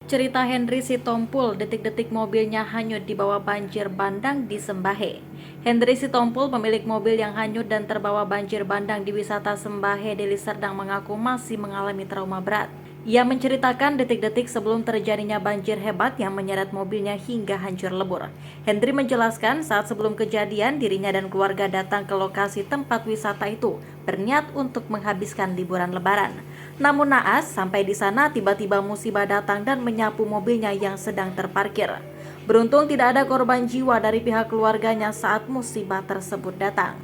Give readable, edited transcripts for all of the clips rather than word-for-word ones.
Cerita Henry Sitompul, detik-detik mobilnya hanyut di bawah banjir bandang di Sembahe. Henry Sitompul, pemilik mobil yang hanyut dan terbawa banjir bandang di wisata Sembahe, Deli Serdang mengaku masih mengalami trauma berat. Ia menceritakan detik-detik sebelum terjadinya banjir hebat yang menyeret mobilnya hingga hancur lebur. Henry menjelaskan saat sebelum kejadian dirinya dan keluarga datang ke lokasi tempat wisata itu berniat untuk menghabiskan liburan lebaran. Namun naas, sampai di sana tiba-tiba musibah datang dan menyapu mobilnya yang sedang terparkir. Beruntung tidak ada korban jiwa dari pihak keluarganya saat musibah tersebut datang.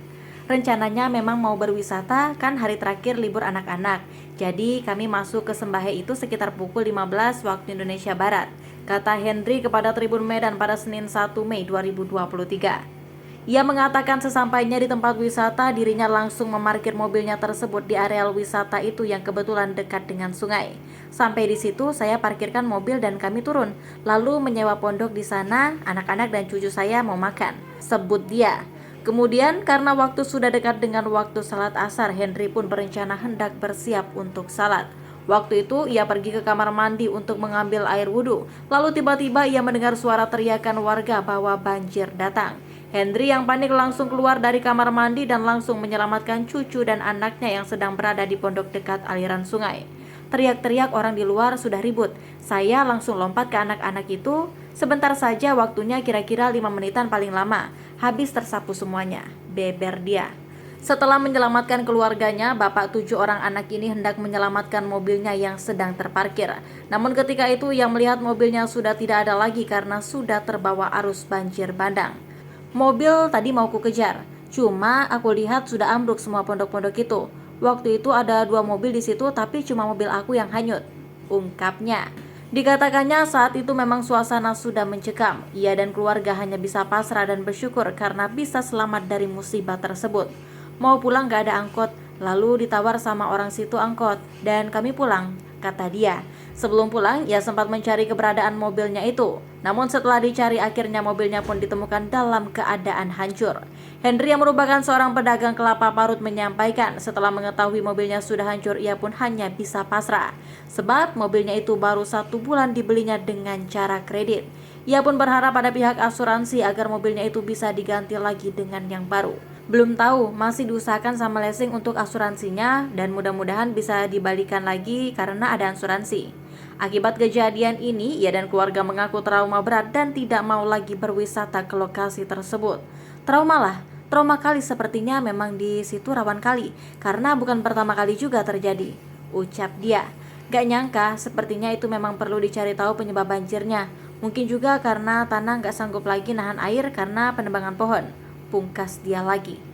Rencananya memang mau berwisata, kan hari terakhir libur anak-anak. Jadi kami masuk ke Sembahe itu sekitar pukul 15 waktu Indonesia Barat, kata Henry kepada Tribun Medan pada Senin 1 Mei 2023. Ia mengatakan sesampainya di tempat wisata, dirinya langsung memarkir mobilnya tersebut di areal wisata itu yang kebetulan dekat dengan sungai. Sampai di situ, saya parkirkan mobil dan kami turun, lalu menyewa pondok di sana. Anak-anak dan cucu saya mau makan, sebut dia. Kemudian, karena waktu sudah dekat dengan waktu salat asar, Henry pun berencana hendak bersiap untuk salat. Waktu itu ia pergi ke kamar mandi untuk mengambil air wudhu. Lalu tiba-tiba ia mendengar suara teriakan warga bahwa banjir datang. Henry yang panik langsung keluar dari kamar mandi dan langsung menyelamatkan cucu dan anaknya yang sedang berada di pondok dekat aliran sungai. Teriak-teriak orang di luar sudah ribut. Saya langsung lompat ke anak-anak itu. Sebentar saja, waktunya kira-kira 5 menitan paling lama. Habis tersapu semuanya, beber dia. Setelah menyelamatkan keluarganya, bapak 7 orang anak ini hendak menyelamatkan mobilnya yang sedang terparkir. Namun ketika itu ia melihat mobilnya sudah tidak ada lagi karena sudah terbawa arus banjir bandang. Mobil tadi mau ku kejar, cuma aku lihat sudah ambruk semua pondok-pondok itu. Waktu itu ada 2 mobil di situ, tapi cuma mobil aku yang hanyut, ungkapnya. Dikatakannya saat itu memang suasana sudah mencekam. Ia dan keluarga hanya bisa pasrah dan bersyukur karena bisa selamat dari musibah tersebut. Mau pulang gak ada angkot, lalu ditawar sama orang situ angkot, dan kami pulang, kata dia. Sebelum pulang, ia sempat mencari keberadaan mobilnya itu. Namun setelah dicari, akhirnya mobilnya pun ditemukan dalam keadaan hancur. Henry yang merupakan seorang pedagang kelapa parut menyampaikan setelah mengetahui mobilnya sudah hancur, ia pun hanya bisa pasrah. Sebab mobilnya itu baru 1 bulan dibelinya dengan cara kredit. Ia pun berharap pada pihak asuransi agar mobilnya itu bisa diganti lagi dengan yang baru. Belum tahu, masih diusahakan sama leasing untuk asuransinya dan mudah-mudahan bisa dibalikan lagi karena ada asuransi. Akibat kejadian ini, ia dan keluarga mengaku trauma berat dan tidak mau lagi berwisata ke lokasi tersebut. Trauma kali sepertinya, memang di situ rawan kali, karena bukan pertama kali juga terjadi, ucap dia. Gak nyangka, sepertinya itu memang perlu dicari tahu penyebab banjirnya. Mungkin juga karena tanah gak sanggup lagi nahan air karena penebangan pohon, pungkas dia lagi.